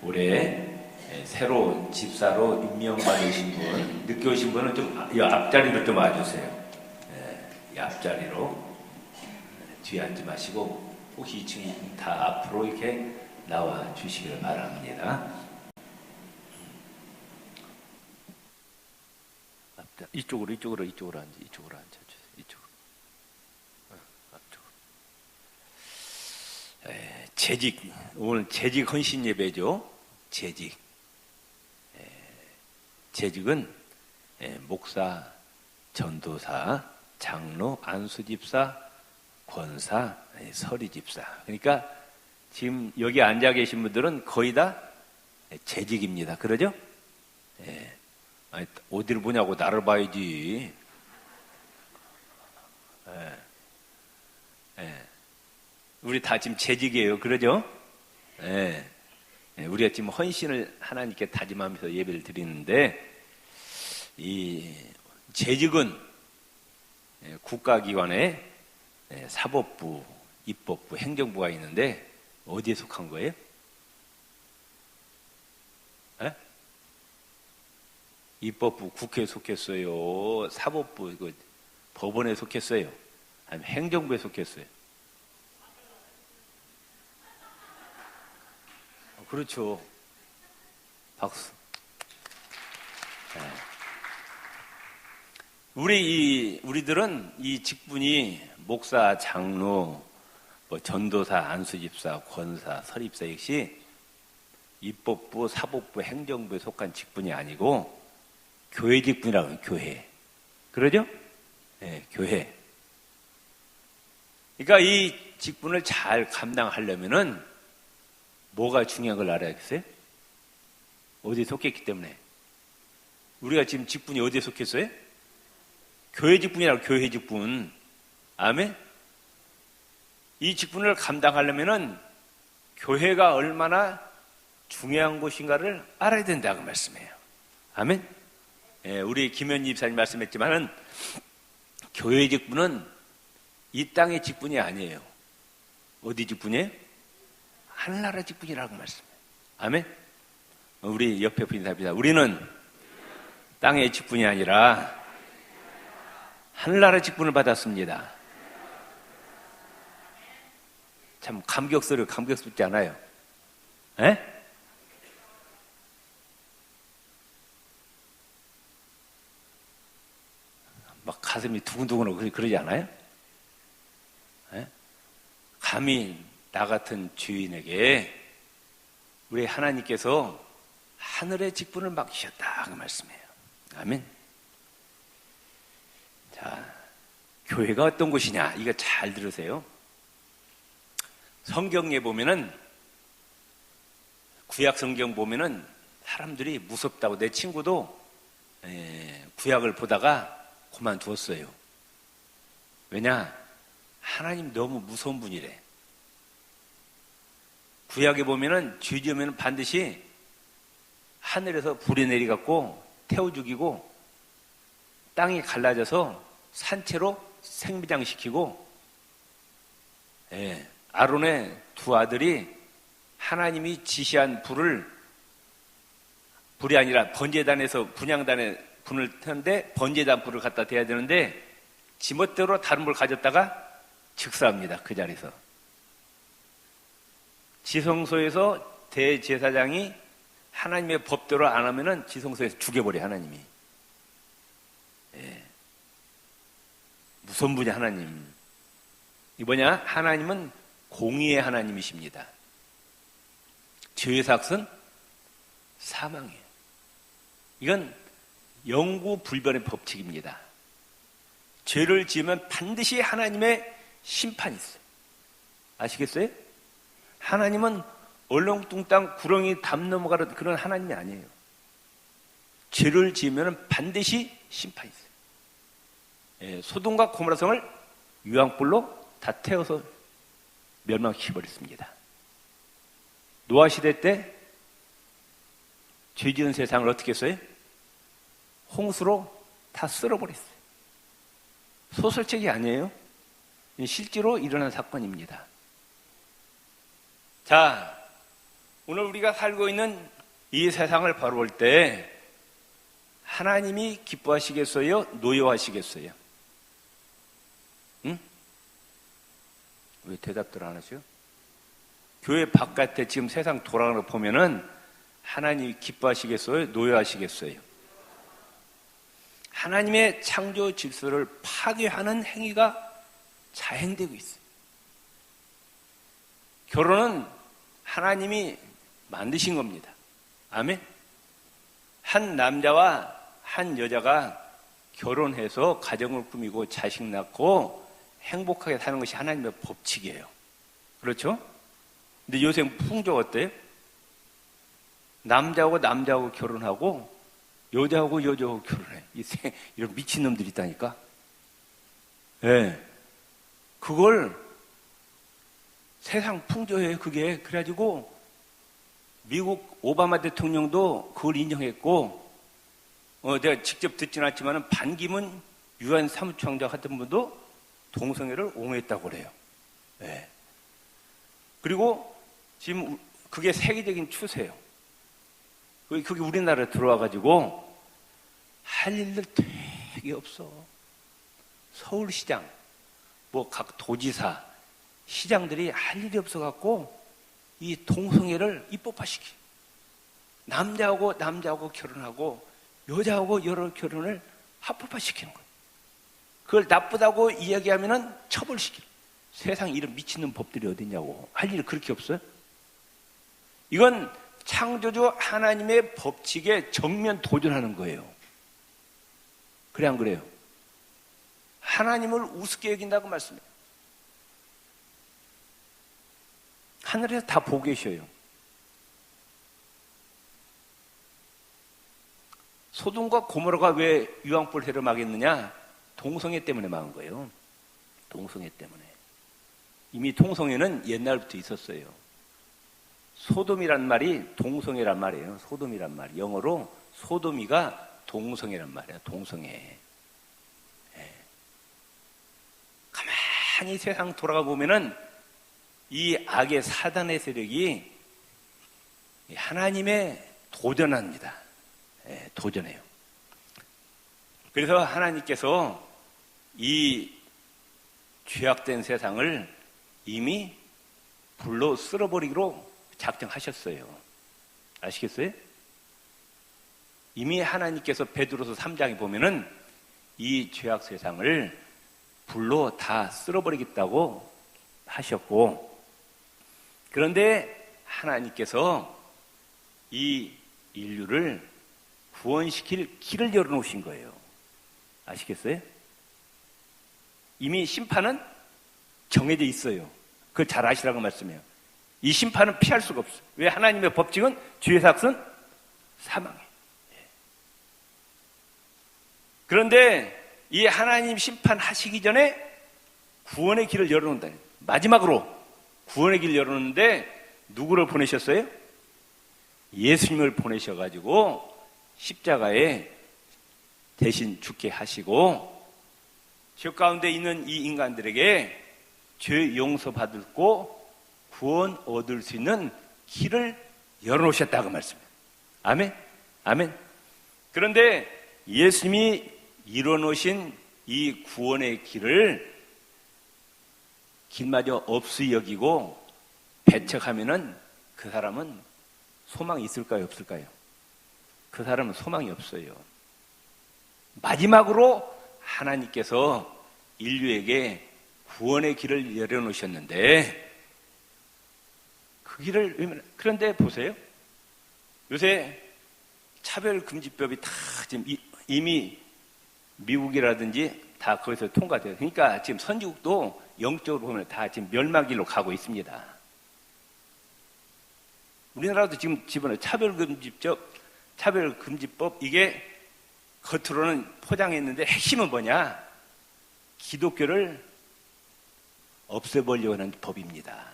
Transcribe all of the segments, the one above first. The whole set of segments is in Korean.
올해 새로 집사로 임명받으신 분, 늦게 오신 분은 좀 이 앞자리로 좀 와주세요. 이 앞자리로 뒤에 앉지 마시고 혹시 2층이 다 앞으로 이렇게 나와 주시길 바랍니다. 이쪽으로 앉으세요. 이쪽으로 앉아주세요. 이쪽으로. 앞쪽으로. 재직, 오늘 재직 헌신 예배죠. 재직은 목사, 전도사, 장로, 안수집사, 권사, 서리집사. 그러니까 지금 여기 앉아 계신 분들은 거의 다 재직입니다. 그러죠? 아니, 어디를 보냐고 나를 봐야지. 우리 다 지금 재직이에요. 그러죠? 우리가 지금 헌신을 하나님께 다짐하면서 예배를 드리는데, 이 재직은 국가기관에 사법부, 입법부, 행정부가 있는데 어디에 속한 거예요? 입법부 국회에 속했어요? 사법부 이거 법원에 속했어요? 아니면 행정부에 속했어요? 그렇죠. 박수. 우리들은 이 직분이 목사, 장로, 전도사, 안수집사, 권사, 서립사 역시 입법부, 사법부, 행정부에 속한 직분이 아니고 교회 직분이라고 해요. 교회. 그러죠? 교회. 그러니까 이 직분을 잘 감당하려면은 뭐가 중요한 걸 알아야겠어요? 어디에 속했기 때문에. 우리가 지금 직분이 어디에 속했어요? 교회 직분이라고, 교회 직분. 아멘? 이 직분을 감당하려면은 교회가 얼마나 중요한 곳인가를 알아야 된다고 말씀해요. 아멘? 우리 김현희 집사님 말씀했지만은 교회 직분은 이 땅의 직분이 아니에요. 어디 직분이에요? 하늘나라 직분이라고 말씀해요. 아멘? 우리 옆에 분 인사합니다. 우리는 땅의 직분이 아니라 하늘나라 직분을 받았습니다. 참 감격스럽지 않아요? 막 가슴이 두근두근하고 그러지 않아요? 감히 나 같은 주인에게 우리 하나님께서 하늘의 직분을 맡기셨다 그 말씀이에요. 아멘. 자, 교회가 어떤 곳이냐 이거 잘 들으세요. 성경에 보면은 구약 성경 보면은 사람들이 무섭다고, 내 친구도 구약을 보다가 그만두었어요. 왜냐? 하나님 너무 무서운 분이래. 구약에 보면은 죄 지으면 반드시 하늘에서 불이 내리갖고 태워 죽이고 땅이 갈라져서 산채로 생비장시키고, 아론의 두 아들이 하나님이 지시한 불이 아니라 번제단에서 분향단에 불을 태는데 번제단 불을 갖다 대야 되는데 지멋대로 다른 불 가졌다가 즉사합니다. 그 자리에서. 지성소에서 대제사장이 하나님의 법대로 안 하면은 지성소에서 죽여버려, 하나님이. 무서운 분이 하나님. 이 뭐냐? 하나님은 공의의 하나님이십니다. 죄의 삭은 사망이에요. 이건 영구불변의 법칙입니다. 죄를 지으면 반드시 하나님의 심판이 있어요. 아시겠어요? 하나님은 얼렁뚱땅 구렁이 담 넘어가는 그런 하나님이 아니에요. 죄를 지으면 반드시 심판이 있어요. 소돔과 고모라 성을 유황불로 다 태워서 멸망시켜버렸습니다. 노아 시대 때 죄 지은 세상을 어떻게 했어요? 홍수로 다 쓸어버렸어요. 소설책이 아니에요. 실제로 일어난 사건입니다. 자, 오늘 우리가 살고 있는 이 세상을 바라볼 때 하나님이 기뻐하시겠어요? 노여하시겠어요? 응? 왜 대답들 안 하세요? 교회 바깥에 지금 세상 돌아가는 거 보면은 하나님이 기뻐하시겠어요? 노여하시겠어요? 하나님의 창조 질서를 파괴하는 행위가 자행되고 있어요. 결혼은 하나님이 만드신 겁니다. 아멘? 한 남자와 한 여자가 결혼해서 가정을 꾸미고 자식 낳고 행복하게 사는 것이 하나님의 법칙이에요. 그렇죠? 근데 요새 풍조가 어때요? 남자하고 남자하고 결혼하고 여자하고 여자하고 결혼해. 이런 미친놈들이 있다니까. 예. 네. 그걸 세상 풍조예요, 그게. 그래가지고 미국 오바마 대통령도 그걸 인정했고, 내가 직접 듣지는 않지만 반기문 유엔 사무총장 같은 분도 동성애를 옹호했다고 그래요. 네. 그리고 지금 그게 세계적인 추세예요. 그게 우리나라에 들어와가지고 할 일들 되게 없어. 서울시장, 뭐 각 도지사, 시장들이 할 일이 없어갖고 이 동성애를 입법화시키. 남자하고 남자하고 결혼하고 여자하고 여러 결혼을 합법화시키는 거예요. 그걸 나쁘다고 이야기하면은 처벌시키는. 세상 이런 미치는 법들이 어딨냐고. 할 일이 그렇게 없어요? 이건 창조주 하나님의 법칙에 정면 도전하는 거예요. 그래 안 그래요? 하나님을 우습게 여긴다고 말씀해요. 하늘에서 다 보고 계셔요. 소돔과 고모라가 왜 유황불 해를 막았느냐? 동성애 때문에 막은 거예요. 동성애 때문에. 이미 동성애는 옛날부터 있었어요. 소돔이란 말이 동성애란 말이에요. 소돔이란 말이. 영어로 소돔이가 동성애란 말이에요. 동성애. 예. 가만히 세상 돌아가 보면은 이 악의 사단의 세력이 하나님의 도전합니다. 예, 도전해요. 그래서 하나님께서 이 죄악된 세상을 이미 불로 쓸어버리기로 작정하셨어요. 아시겠어요? 이미 하나님께서 베드로서 3장에 보면은 이 죄악 세상을 불로 다 쓸어버리겠다고 하셨고, 그런데 하나님께서 이 인류를 구원시킬 길을 열어놓으신 거예요. 아시겠어요? 이미 심판은 정해져 있어요. 그걸 잘 아시라고 말씀해요. 이 심판은 피할 수가 없어요. 왜? 하나님의 법칙은 죄의 삭은 사망이에요. 그런데 이 하나님 심판하시기 전에 구원의 길을 열어놓는다. 마지막으로 구원의 길을 열어놓는데 누구를 보내셨어요? 예수님을 보내셔가지고 십자가에 대신 죽게 하시고 죄 가운데 있는 이 인간들에게 죄 용서받고 구원 얻을 수 있는 길을 열어놓으셨다고 말씀해요. 아멘? 아멘? 그런데 예수님이 이뤄놓으신 이 구원의 길을 길마저 없이 여기고 배척하면은 그 사람은 소망이 있을까요? 없을까요? 그 사람은 소망이 없어요. 마지막으로 하나님께서 인류에게 구원의 길을 열어놓으셨는데 그 길을, 그런데 보세요. 요새 차별금지법이 다 지금 이미 미국이라든지 다 거기서 통과돼요. 그러니까 지금 선진국도 영적으로 보면 다 지금 멸망길로 가고 있습니다. 우리나라도 지금 집어넣어 차별금지법 이게 겉으로는 포장했는데 핵심은 뭐냐? 기독교를 없애버리려고 하는 법입니다.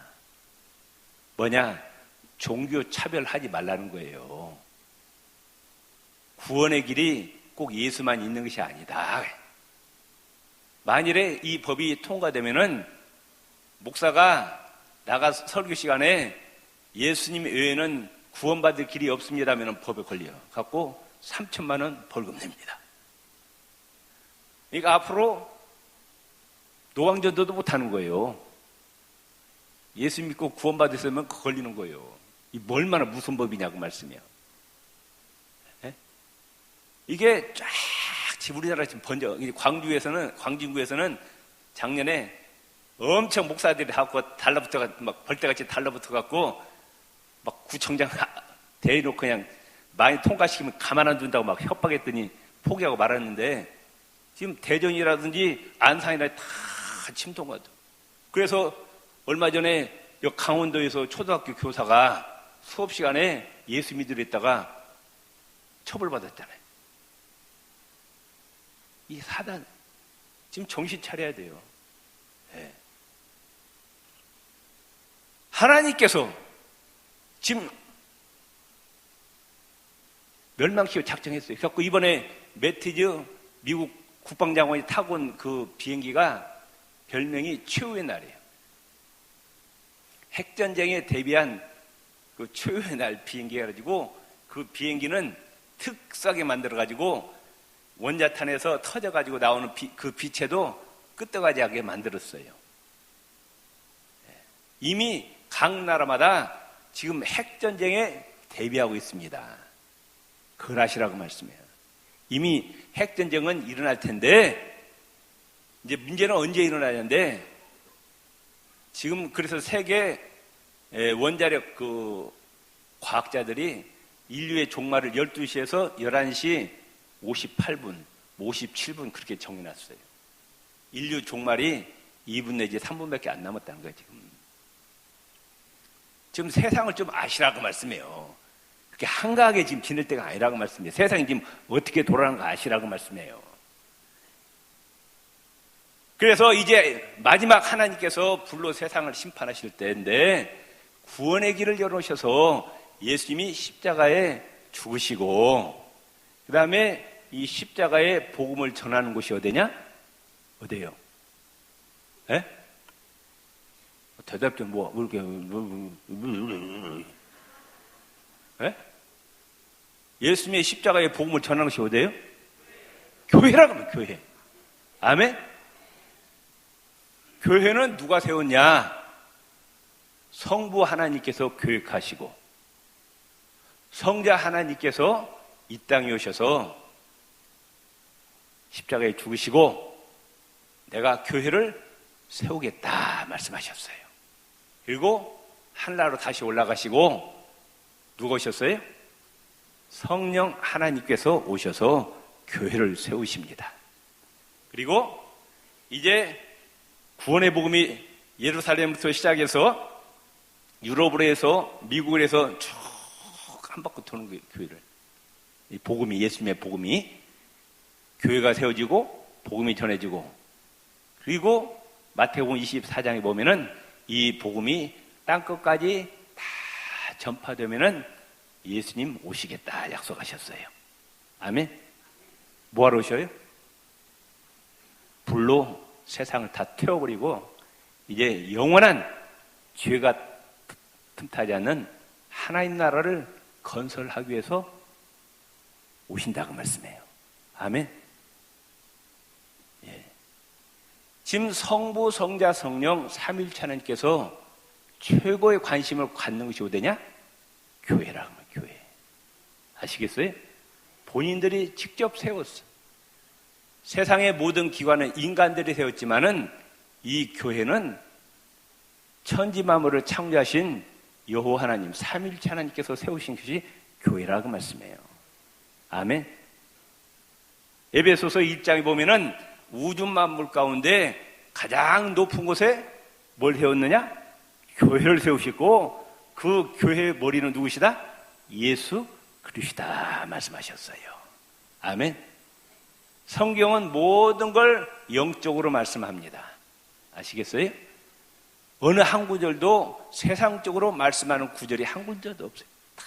뭐냐? 종교 차별하지 말라는 거예요. 구원의 길이 꼭 예수만 있는 것이 아니다. 만일에 이 법이 통과되면은 목사가 나가 설교 시간에 예수님 외에는 구원받을 길이 없습니다 하면 법에 걸려 갖고 3천만 원 벌금 냅니다. 그러니까 앞으로 노방전도도 못하는 거예요. 예수 믿고 구원받으려면 걸리는 거예요. 이 얼마나 무슨 법이냐고 말씀이에요. 예? 이게 쫙 지금 우리나라 지금 광진구에서는 작년에 엄청 목사들이 하고 달라붙어가 막 벌떼같이 달라붙어갖고 막 구청장 대놓고 그냥 많이 통과시키면 가만 안 둔다고 막 협박했더니 포기하고 말았는데 지금 대전이라든지 안산이나 다 침통하죠. 그래서 얼마 전에 강원도에서 초등학교 교사가 수업 시간에 예수 믿으려 했다가 처벌받았잖아요. 이 사단 지금 정신 차려야 돼요. 네. 하나님께서 지금 멸망시키고 작정했어요. 그래서 이번에 매티즈 미국 국방장관이 타고 온 그 비행기가 별명이 최후의 날이에요. 핵전쟁에 대비한 그 최후의 날 비행기가 가지고 그 비행기는 특수하게 만들어가지고 원자탄에서 터져가지고 나오는 그 빛에도 끄떡하지 만들었어요. 이미 각 나라마다 지금 핵전쟁에 대비하고 있습니다. 그걸 아시라고 말씀해요. 이미 핵전쟁은 일어날 텐데 이제 문제는 언제 일어나냐인데 지금 그래서 세계 원자력 그 과학자들이 인류의 종말을 12시에서 11시 58분, 57분 그렇게 정해놨어요. 인류 종말이 2분 내지 3분밖에 안 남았다는 거예요, 지금 세상을 좀 아시라고 말씀해요. 그렇게 한가하게 지금 지낼 때가 아니라고 말씀해요. 세상이 지금 어떻게 돌아가는 거 아시라고 말씀해요. 그래서 이제 마지막 하나님께서 불로 세상을 심판하실 때인데 구원의 길을 열어놓으셔서 예수님이 십자가에 죽으시고 그 다음에 이 십자가의 복음을 전하는 곳이 어디냐? 어디예요? 예? 대답 좀 뭐 그렇게 예? 예수님의 십자가의 복음을 전하는 것이 어디예요? 교회라고 하면 교회. 아멘? 교회는 누가 세웠냐? 성부 하나님께서 교육하시고 성자 하나님께서 이 땅에 오셔서 십자가에 죽으시고 내가 교회를 세우겠다 말씀하셨어요. 그리고 하늘나라로 다시 올라가시고 누가 오셨어요? 성령 하나님께서 오셔서 교회를 세우십니다. 그리고 이제 구원의 복음이 예루살렘부터 시작해서 유럽으로 해서 미국을 해서 쭉 한 바퀴 도는 거예요, 교회를. 이 복음이, 예수님의 복음이 교회가 세워지고 복음이 전해지고 그리고 마태복음 24장에 보면은 이 복음이 땅끝까지 다 전파되면은 예수님 오시겠다 약속하셨어요. 아멘. 뭐하러 오셔요? 불로 세상을 다 태워버리고 이제 영원한 죄가 틈타지 않는 하나님 나라를 건설하기 위해서 오신다고 말씀해요. 아멘. 예. 지금 성부, 성자, 성령 삼위일체 하나님께서 최고의 관심을 갖는 것이 어디냐? 교회라고 하면 교회. 아시겠어요? 본인들이 직접 세웠어. 세상의 모든 기관은 인간들이 세웠지만은 이 교회는 천지 만물을 창조하신 여호와 하나님, 삼위일체 하나님께서 세우신 것이 교회라고 말씀해요. 아멘. 에베소서 1장에 보면은 우주 만물 가운데 가장 높은 곳에 뭘 세웠느냐? 교회를 세우시고 그 교회의 머리는 누구시다? 예수 그리스도시다 말씀하셨어요. 아멘. 성경은 모든 걸 영적으로 말씀합니다. 아시겠어요? 어느 한 구절도 세상적으로 말씀하는 구절이 한 구절도 없어요. 다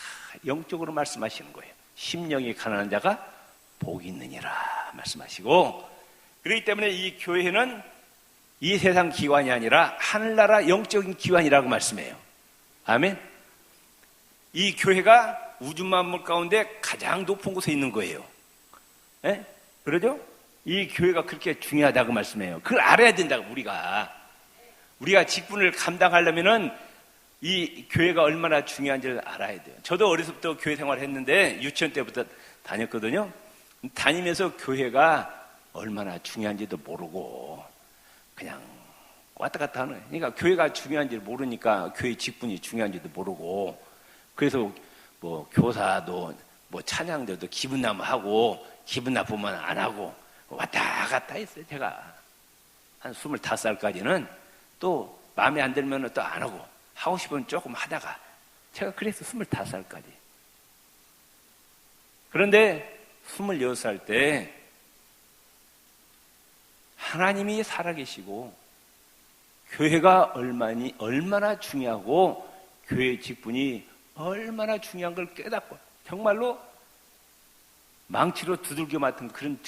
영적으로 말씀하시는 거예요. 심령이 가난한 자가 복이 있느니라 말씀하시고 그렇기 때문에 이 교회는 이 세상 기관이 아니라 하늘나라 영적인 기관이라고 말씀해요. 아멘. 이 교회가 우주 만물 가운데 가장 높은 곳에 있는 거예요. 예? 그러죠? 이 교회가 그렇게 중요하다고 말씀해요. 그걸 알아야 된다고, 우리가 직분을 감당하려면은 이 교회가 얼마나 중요한지를 알아야 돼요. 저도 어려서부터 교회 생활을 했는데 유치원 때부터 다녔거든요. 다니면서 교회가 얼마나 중요한지도 모르고 그냥 왔다 갔다 하는 거예요. 그러니까 교회가 중요한지를 모르니까 교회 직분이 중요한지도 모르고, 그래서 뭐 교사도 뭐 찬양대도 기분 나면 하고 기분 나쁘면 안 하고 왔다 갔다 했어요. 제가 한 25살까지는 또 마음에 안 들면 또 안 하고, 하고 싶으면 조금 하다가, 제가 그래서 25살까지. 그런데 26살 때 하나님이 살아계시고 교회가 얼마나 중요하고 교회 직분이 얼마나 중요한 걸 깨닫고, 정말로 망치로 두들겨 맞은 그런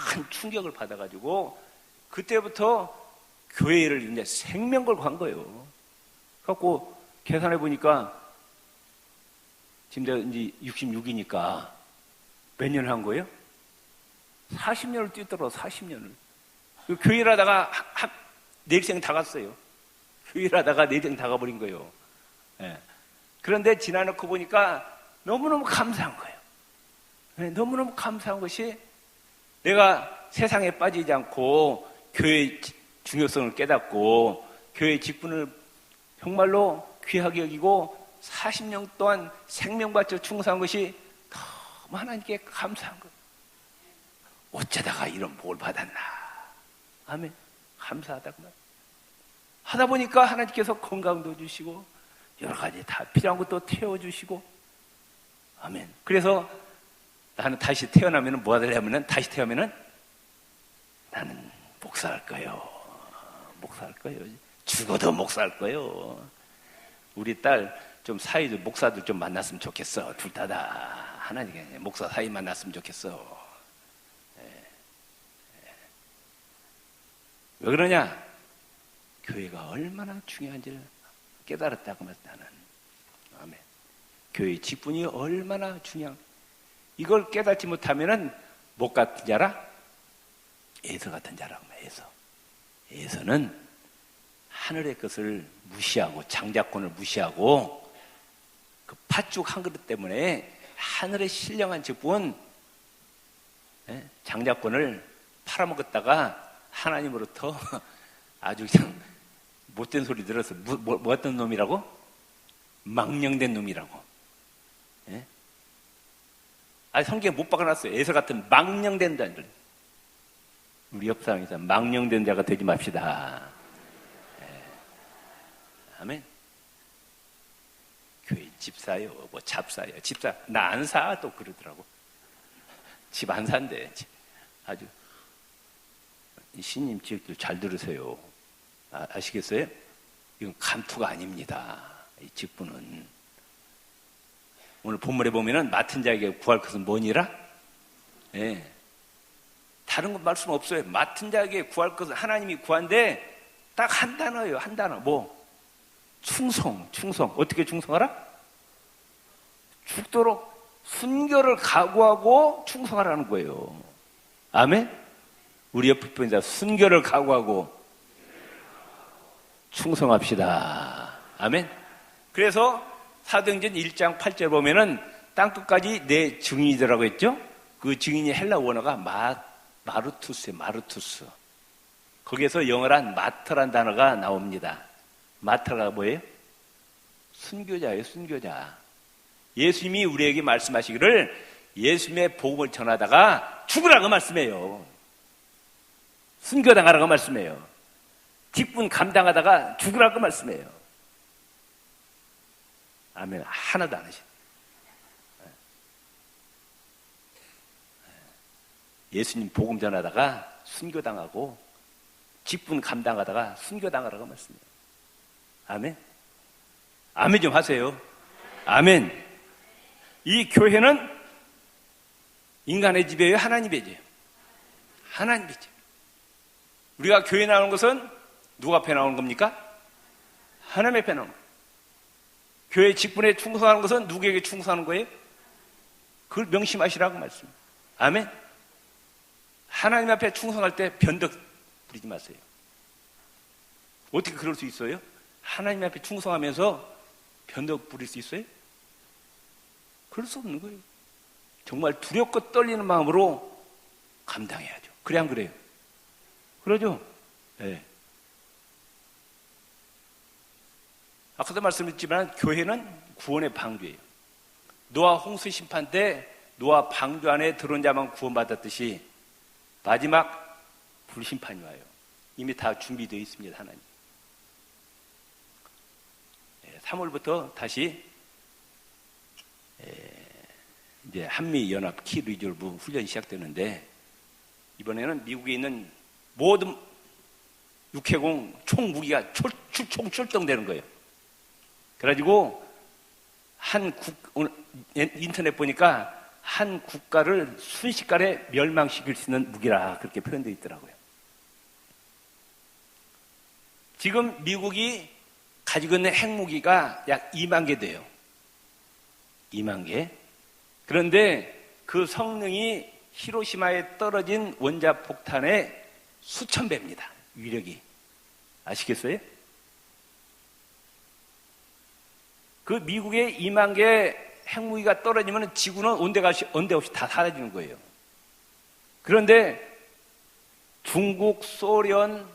큰 충격을 받아가지고 그때부터 교회를 이제 생명 걸고 한 거예요. 그래갖고 계산해 보니까 지금 내가 이제 66이니까 몇 년을 한 거예요? 40년을 뛰더라고. 40년을. 교회를 하다가 내 일생 다 갔어요. 교회를 하다가 내 일생 다 가버린 거예요. 예. 그런데 지나놓고 보니까 너무너무 감사한 거예요. 예, 너무너무 감사한 것이, 내가 세상에 빠지지 않고 교회의 중요성을 깨닫고 교회의 직분을 정말로 귀하게 여기고 40년 동안 생명 바쳐 충성한 것이 너무 하나님께 감사한 거예요. 어쩌다가 이런 복을 받았나. 아멘. 감사하다고 말. 하다 보니까 하나님께서 건강도 주시고 여러 가지 다 필요한 것도 태워주시고. 아멘. 그래서 나는 다시 태어나면 뭐 하려면은, 다시 태어나면은 나는 목사할 거예요. 목사할 거예요. 죽어도 목사할 거예요. 우리 딸 좀 사이도 목사들 좀 만났으면 좋겠어. 둘 다 하나님께 목사 사이 만났으면 좋겠어. 왜 그러냐? 교회가 얼마나 중요한지를 깨달았다고 말하는. 아멘. 교회의 직분이 얼마나 중요한, 이걸 깨닫지 못하면은 목 같은 자라, 에서 같은 자라고 해서. 에서는 하늘의 것을 무시하고 장자권을 무시하고 그 팥죽 한 그릇 때문에 하늘의 신령한 직분, 장자권을 팔아먹었다가 하나님으로부터 아주 그냥 못된 소리 들어서 뭐 어떤 놈이라고? 망령된 놈이라고. 예? 아니 성경에 못 박아놨어요. 에서 같은 망령된 자들. 우리 옆 사람에서 망령된 자가 되지 맙시다. 예. 아멘. 교회 집사요, 뭐 잡사요, 집사 나 안 사 또 그러더라고. 집 안 산대. 아주 신님 지역들 잘 들으세요. 아시겠어요? 이건 감투가 아닙니다. 이 직분은. 오늘 본문에 보면은 맡은 자에게 구할 것은 뭐니라? 예. 다른 건 말씀 없어요. 맡은 자에게 구할 것은 하나님이 구한데 딱 한 단어예요. 한 단어. 뭐? 충성. 어떻게 충성하라? 죽도록 순교를 각오하고 충성하라는 거예요. 아멘? 우리 옆에 분자 순교를 각오하고 충성합시다. 아멘? 그래서 사도행전 1장 8절 보면은 땅끝까지 내 증인이더라고 했죠? 그 증인이 헬라 원어가 마르투스예요. 마르투스. 거기에서 영어란 마터란 단어가 나옵니다. 마터가 뭐예요? 순교자예요. 순교자. 예수님이 우리에게 말씀하시기를 예수님의 복음을 전하다가 죽으라고 말씀해요. 순교당하라고 말씀해요. 직분 감당하다가 죽으라고 말씀해요. 아멘. 하나도 안 하시네. 예수님 복음 전하다가 순교당하고 직분 감당하다가 순교당하라고 말씀해요. 아멘. 아멘 좀 하세요. 아멘. 이 교회는 인간의 집이에요? 하나님의 집이에요? 하나님의 집. 우리가 교회 나오는 것은 누가 앞에 나오는 겁니까? 하나님 앞에 나오는 거예요. 교회 직분에 충성하는 것은 누구에게 충성하는 거예요? 그걸 명심하시라고 말씀. 아멘. 하나님 앞에 충성할 때 변덕 부리지 마세요. 어떻게 그럴 수 있어요? 하나님 앞에 충성하면서 변덕 부릴 수 있어요? 그럴 수 없는 거예요. 정말 두렵고 떨리는 마음으로 감당해야죠. 그래 안 그래요? 그러죠? 네. 아까도 말씀드렸지만 교회는 구원의 방주예요. 노아 홍수 심판 때 노아 방주 안에 들어온 자만 구원받았듯이 마지막 불심판이 와요. 이미 다 준비되어 있습니다. 하나님. 3월부터 다시 이제 한미연합 키 리졸브 훈련이 시작되는데, 이번에는 미국에 있는 모든 육해공 총 무기가 총 출동되는 거예요. 그래가지고 오늘 인터넷 보니까 한 국가를 순식간에 멸망시킬 수 있는 무기라 그렇게 표현되어 있더라고요. 지금 미국이 가지고 있는 핵무기가 약 2만 개 돼요. 2만 개. 그런데 그 성능이 히로시마에 떨어진 원자폭탄의 수천 배입니다. 위력이. 아시겠어요? 그 미국의 2만 개 핵무기가 떨어지면 지구는 온데 없이 다 사라지는 거예요. 그런데 중국, 소련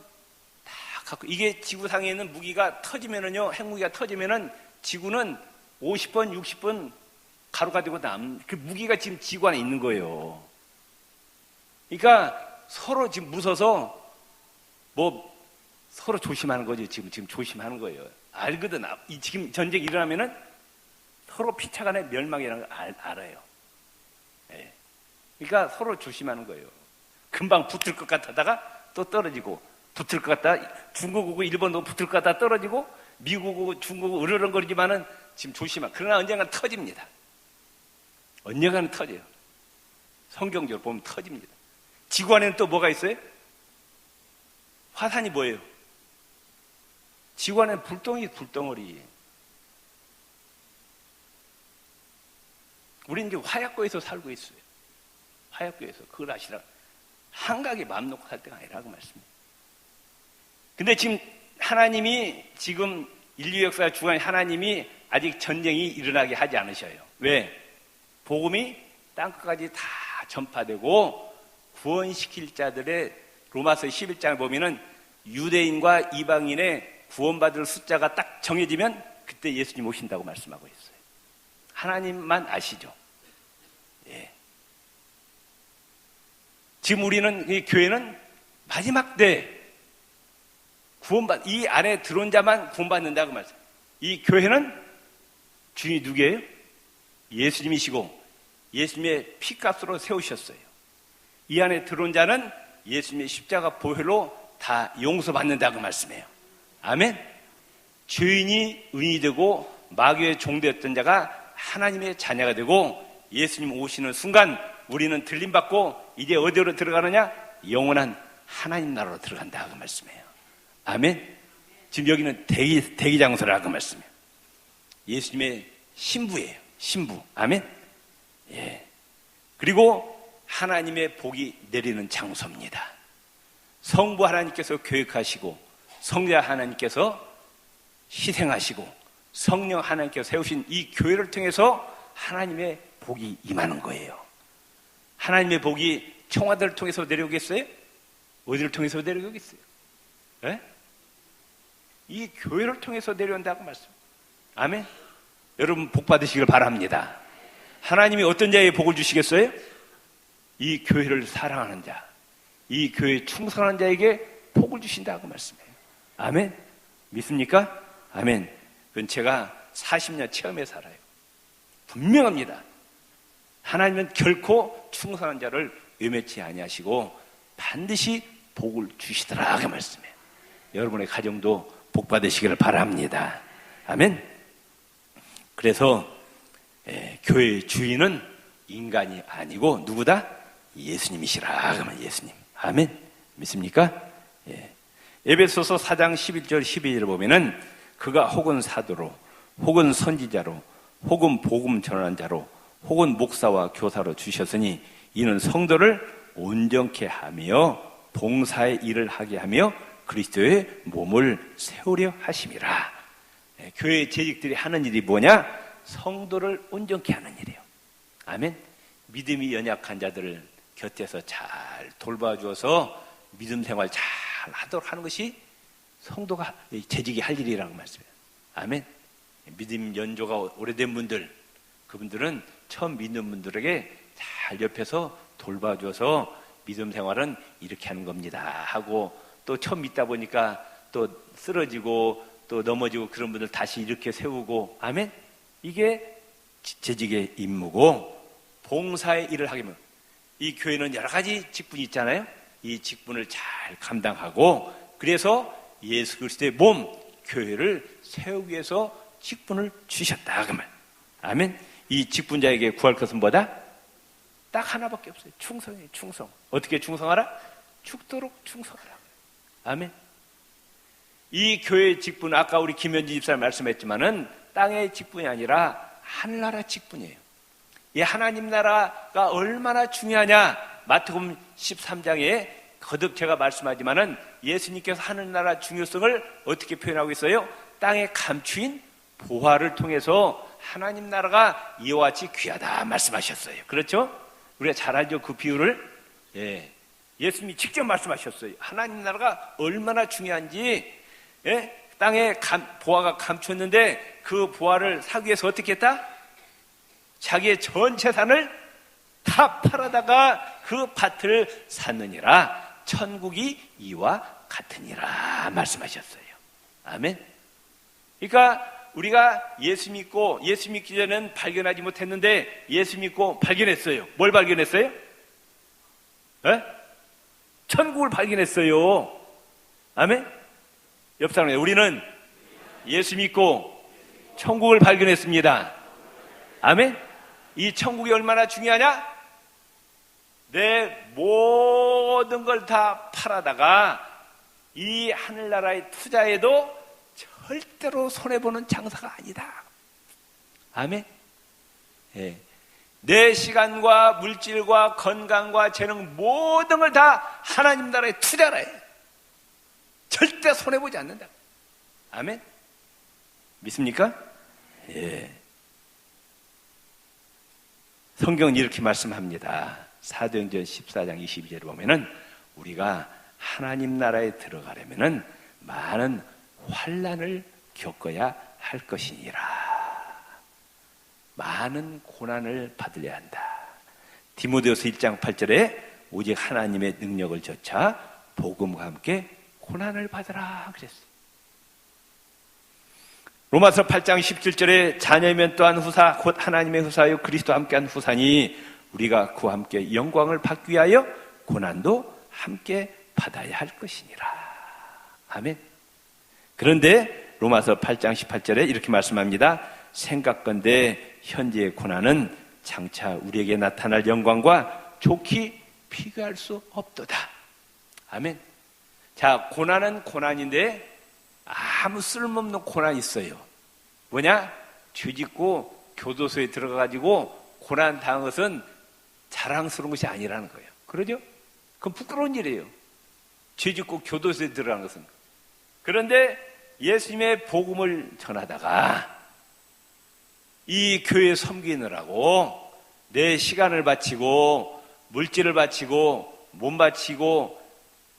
다 갖고, 이게 지구상에 있는 무기가 터지면은요, 핵무기가 터지면은 지구는 50번, 60번 가루가 되고 그 무기가 지금 지구 안에 있는 거예요. 그러니까 서로 지금 무서워서 서로 조심하는 거죠. 지금 조심하는 거예요. 알거든. 지금 전쟁이 일어나면은 서로 피차간의 멸망이라는 걸 알아요. 네. 그러니까 서로 조심하는 거예요. 금방 붙을 것 같다가 또 떨어지고, 붙을 것 같다, 중국하고 일본도 붙을 것 같다 떨어지고, 미국하고 중국하고 으르렁거리지만은 지금 그러나 언젠가는 터집니다. 언젠가는 터져요. 성경적으로 보면 터집니다. 지구 안에는 또 뭐가 있어요? 화산이 뭐예요? 지구 안에는 불덩어리. 우리는 이제 화약고에서 살고 있어요. 화약고에서. 그걸 아시라. 한가하게 마음 놓고 살 때가 아니라고 말씀입니다. 근데 지금 하나님이, 지금 인류 역사 중앙에 하나님이 아직 전쟁이 일어나게 하지 않으셔요. 왜? 복음이 땅끝까지 다 전파되고 구원시킬 자들의, 로마서 11장을 보면은 유대인과 이방인의 구원받을 숫자가 딱 정해지면 그때 예수님 오신다고 말씀하고 있어요. 하나님만 아시죠? 예. 지금 우리는, 이 교회는 마지막 때 이 안에 들어온 자만 구원받는다고 말씀해요. 이 교회는 주인이 누구예요? 예수님이시고 예수님의 피값으로 세우셨어요. 이 안에 들어온 자는 예수님의 십자가 보혈로 다 용서받는다고 말씀해요. 아멘. 죄인이 의인이 되고 마귀의 종되었던 자가 하나님의 자녀가 되고 예수님 오시는 순간 우리는 들림받고 이제 어디로 들어가느냐? 영원한 하나님 나라로 들어간다고 말씀해요. 아멘. 지금 여기는 대기 장소라고 말씀해요. 예수님의 신부예요. 신부. 아멘. 예. 그리고 하나님의 복이 내리는 장소입니다. 성부 하나님께서 교육하시고 성자 하나님께서 희생하시고 성령 하나님께서 세우신 이 교회를 통해서 하나님의 복이 임하는 거예요. 하나님의 복이 청와대를 통해서 내려오겠어요? 어디를 통해서 내려오겠어요? 예? 이 교회를 통해서 내려온다고 말씀. 아멘. 여러분 복 받으시길 바랍니다. 하나님이 어떤 자에게 복을 주시겠어요? 이 교회를 사랑하는 자, 이 교회에 충성하는 자에게 복을 주신다고 말씀해요. 아멘. 믿습니까? 아멘. 그건 제가 40년 체험에 살아요. 분명합니다. 하나님은 결코 충성한 자를 외면치 아니하시고 반드시 복을 주시더라고 말씀해요. 여러분의 가정도 복 받으시기를 바랍니다. 아멘. 그래서 교회의 주인은 인간이 아니고 누구다? 예수님이시라. 그러면 예수님. 아멘. 믿습니까? 예. 에베소서 4장 11절 12절을 보면은 그가 혹은 사도로 혹은 선지자로, 혹은 복음 전하는 자로, 혹은 목사와 교사로 주셨으니 이는 성도를 온전케 하며 봉사의 일을 하게 하며 그리스도의 몸을 세우려 하심이라. 교회 재직들이 하는 일이 뭐냐? 성도를 온전케 하는 일이에요. 아멘. 믿음이 연약한 자들을 곁에서 잘 돌봐주어서 믿음 생활 잘 하도록 하는 것이 성도가 재직이 할 일이라는 말씀이에요. 아멘. 믿음 연조가 오래된 분들, 그분들은 처음 믿는 분들에게 잘 옆에서 돌봐줘서 믿음 생활은 이렇게 하는 겁니다 하고, 또 처음 믿다 보니까 또 쓰러지고 또 넘어지고 그런 분들 다시 이렇게 세우고, 아멘. 이게 재직의 임무고, 봉사의 일을 하게 하면, 이 교회는 여러 가지 직분이 있잖아요. 이 직분을 잘 감당하고, 그래서 예수 그리스도의 몸 교회를 세우기 위해서 직분을 주셨다 그 말. 아멘. 이 직분자에게 구할 것은 뭐다? 딱 하나밖에 없어요. 충성이에요. 충성. 어떻게 충성하라? 죽도록 충성하라. 아멘. 이 교회의 직분, 아까 우리 김현지 집사님 말씀했지만은 땅의 직분이 아니라 하늘나라 직분이에요. 이 하나님 나라가 얼마나 중요하냐, 마태복음 13장에 거듭 제가 말씀하지만은 예수님께서 하늘나라 중요성을 어떻게 표현하고 있어요? 땅에 감추인 보화를 통해서 하나님 나라가 이와 같이 귀하다 말씀하셨어요. 그렇죠? 우리가 잘 알죠, 그 비유를. 예. 예수님이 직접 말씀하셨어요. 하나님 나라가 얼마나 중요한지. 예? 땅에 보화가 감췄는데 그 보화를 사기 위해서 어떻게 했다? 자기의 전 재산을 다 팔아다가 그 밭을 샀느니라. 천국이 이와 같으니라 말씀하셨어요. 아멘. 그러니까 우리가 예수 믿고, 예수 믿기 전에는 발견하지 못했는데 예수 믿고 발견했어요. 뭘 발견했어요? 에? 천국을 발견했어요. 아멘. 옆 사람에 우리는 예수 믿고 천국을 발견했습니다. 아멘. 이 천국이 얼마나 중요하냐? 내 모든 걸 다 팔아다가 이 하늘나라에 투자해도 절대로 손해보는 장사가 아니다. 아멘. 예. 내 시간과 물질과 건강과 재능 모든 걸 다 하나님 나라에 투자를 해. 절대 손해보지 않는다. 아멘. 믿습니까? 예. 성경은 이렇게 말씀합니다. 사도행전 14장 22절을 보면은 우리가 하나님 나라에 들어가려면은 많은 환난을 겪어야 할 것이니라. 많은 고난을 받으려야 한다. 디모데후서 1장 8절에 오직 하나님의 능력을 좇아 복음과 함께 고난을 받으라 그랬어요. 로마서 8장 17절에 자녀면 또한 후사 곧 하나님의 후사요 그리스도와 함께한 후사니 우리가 그와 함께 영광을 받기 위하여 고난도 함께 받아야 할 것이니라. 아멘. 그런데 로마서 8장 18절에 이렇게 말씀합니다. 생각건대 현재의 고난은 장차 우리에게 나타날 영광과 좋게 비교할 수 없도다. 아멘. 자, 고난은 고난인데 아무 쓸모없는 고난이 있어요. 뭐냐? 죄짓고 교도소에 들어가가지고 고난 당한 것은 자랑스러운 것이 아니라는 거예요. 그러죠? 그건 부끄러운 일이에요. 죄짓고 교도소에 들어간 것은. 그런데 예수님의 복음을 전하다가 이 교회 섬기느라고 내 시간을 바치고 물질을 바치고 몸 바치고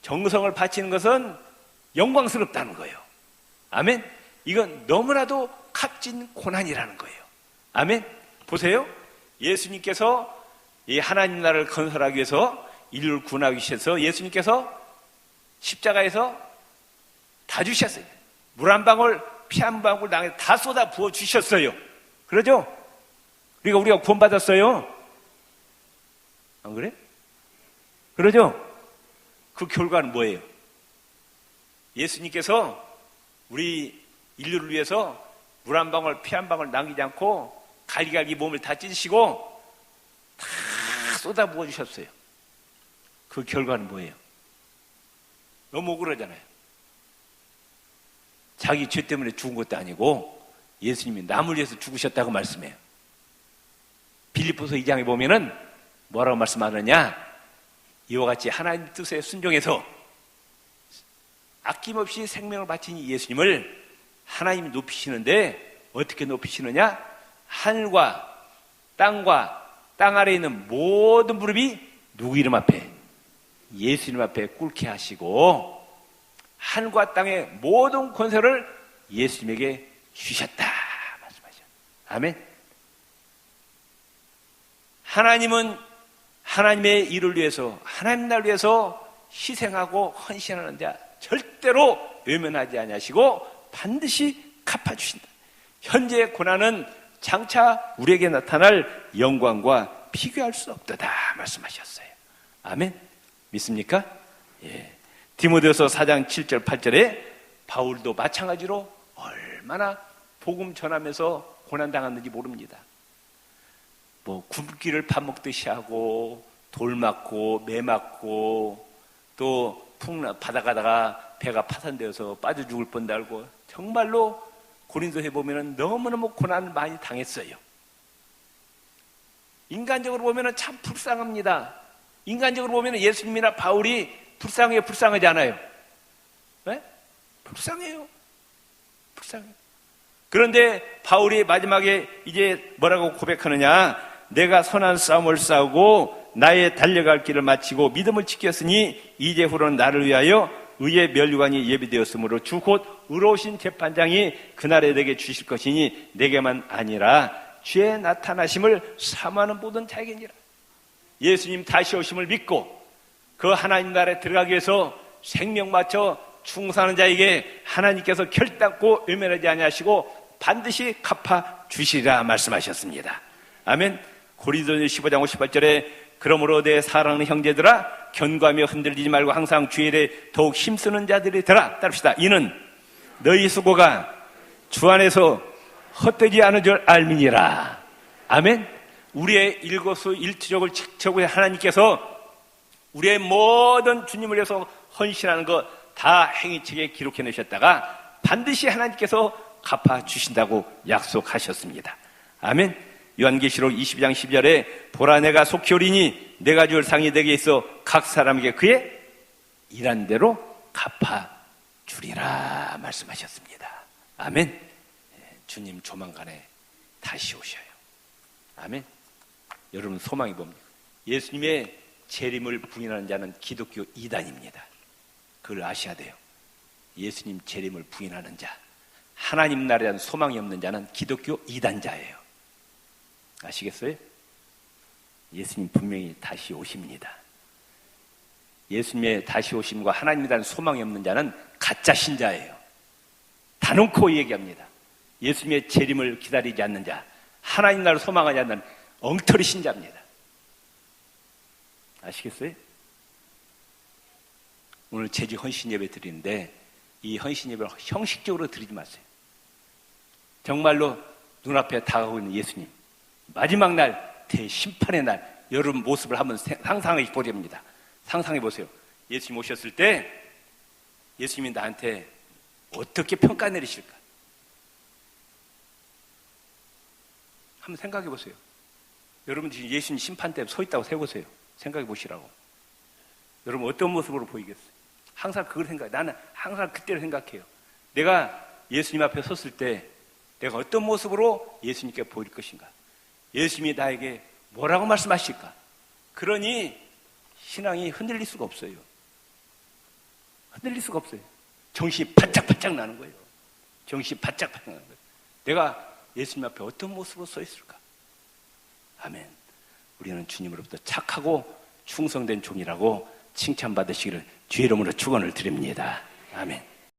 정성을 바치는 것은 영광스럽다는 거예요. 아멘. 이건 너무나도 값진 고난이라는 거예요. 아멘. 보세요. 예수님께서 이 하나님 나라를 건설하기 위해서 인류를 구원하기 위해서 예수님께서 십자가에서 다 주셨어요. 물 한 방울, 피 한 방울 땅에 다 쏟아 부어 주셨어요. 그러죠? 우리가 구원받았어요. 안 그래? 그러죠? 그 결과는 뭐예요? 예수님께서 우리 인류를 위해서 물 한 방울, 피 한 방울 남기지 않고 갈기갈기 몸을 다 찢으시고 다 쏟아 부어 주셨어요. 그 결과는 뭐예요? 너무 억울하잖아요. 자기 죄 때문에 죽은 것도 아니고 예수님이 남을 위해서 죽으셨다고 말씀해요. 빌립보서 2장에 보면은 뭐라고 말씀하느냐? 이와 같이 하나님 뜻에 순종해서 아낌없이 생명을 바친 이 예수님을 하나님이 높이시는데 어떻게 높이시느냐? 하늘과 땅과 땅 아래에 있는 모든 무릎이 누구 이름 앞에? 예수님 앞에 꿇게 하시고 하늘과 땅의 모든 권세를 예수님에게 주셨다 말씀하죠. 아멘. 하나님은 하나님의 일을 위해서 하나님 나라를 위해서 희생하고 헌신하는 자 절대로 외면하지 아니하시고 반드시 갚아주신다. 현재의 고난은 장차 우리에게 나타날 영광과 비교할 수 없도다 말씀하셨어요. 아멘. 믿습니까? 예. 디모데후서 4장 7절 8절에 바울도 마찬가지로 얼마나 복음 전하면서 고난당했는지 모릅니다. 뭐 굶기를 밥 먹듯이 하고 돌 맞고 매 맞고 또 바다 가다가 배가 파산되어서 빠져 죽을 뻔도 알고 정말로 고린도에 보면은 너무너무 고난을 많이 당했어요. 인간적으로 보면은 참 불쌍합니다. 인간적으로 보면은 예수님이나 바울이 불쌍해요, 불쌍하지 않아요? 네? 불쌍해요. 불쌍해요. 그런데 바울이 마지막에 이제 뭐라고 고백하느냐? 내가 선한 싸움을 싸우고 나의 달려갈 길을 마치고 믿음을 지켰으니 이제후로는 나를 위하여 의의 면류관이 예비되었으므로 주 곧 의로우신 재판장이 그날에 내게 주실 것이니 내게만 아니라 주의 나타나심을 사모하는 모든 자에게니라. 예수님 다시 오심을 믿고 그 하나님 나라에 들어가기 위해서 생명 바쳐 충성하는 자에게 하나님께서 결단코 외면하지 아니하시고 반드시 갚아 주시리라 말씀하셨습니다. 아멘. 고린도전서 15장 58절에 그러므로 내 사랑하는 형제들아 견고하며 흔들리지 말고 항상 주의 일에 더욱 힘쓰는 자들이더라. 따릅시다. 이는 너희 수고가 주 안에서 헛되지 않은 줄 알미니라. 아멘. 우리의 일거수일투족을 지켜보신 하나님께서 우리의 모든 주님을 위해서 헌신하는 것 다 행위책에 기록해 놓으셨다가 반드시 하나님께서 갚아주신다고 약속하셨습니다. 아멘. 요한계시록 22장 12절에 보라 내가 속히 오리니 내가 줄 상이 내게 있어 각 사람에게 그의 일한 대로 갚아주리라 말씀하셨습니다. 아멘. 주님 조만간에 다시 오셔요. 아멘. 여러분 소망이 뭡니까? 예수님의 재림을 부인하는 자는 기독교 이단입니다. 그걸 아셔야 돼요. 예수님 재림을 부인하는 자, 하나님 나라에 대한 소망이 없는 자는 기독교 이단자예요. 아시겠어요? 예수님 분명히 다시 오십니다. 예수님의 다시 오심과 하나님에 대한 소망이 없는 자는 가짜 신자예요. 단언코 얘기합니다. 예수님의 재림을 기다리지 않는 자, 하나님 나라를 소망하지 않는 엉터리 신자입니다. 아시겠어요? 오늘 제주 헌신 예배 드리는데 이 헌신 예배를 형식적으로 드리지 마세요. 정말로 눈앞에 다가오고 있는 예수님, 마지막 날 대심판의 날 여러분 모습을 한번 상상해 보렵니다. 상상해 보세요. 예수님 오셨을 때 예수님이 나한테 어떻게 평가 내리실까? 한번 생각해 보세요. 여러분 지금 예수님 심판대 서 있다고 세보세요. 생각해 보시라고. 여러분 어떤 모습으로 보이겠어요? 항상 그걸 생각해. 나는 항상 그때를 생각해요. 내가 예수님 앞에 섰을 때 내가 어떤 모습으로 예수님께 보일 것인가? 예수님이 나에게 뭐라고 말씀하실까? 그러니 신앙이 흔들릴 수가 없어요. 흔들릴 수가 없어요. 정신이 바짝바짝 나는 거예요. 정신이 바짝바짝 나는 거예요. 내가 예수님 앞에 어떤 모습으로 서 있을까? 아멘. 우리는 주님으로부터 착하고 충성된 종이라고 칭찬받으시기를 주의 이름으로 축원을 드립니다. 아멘.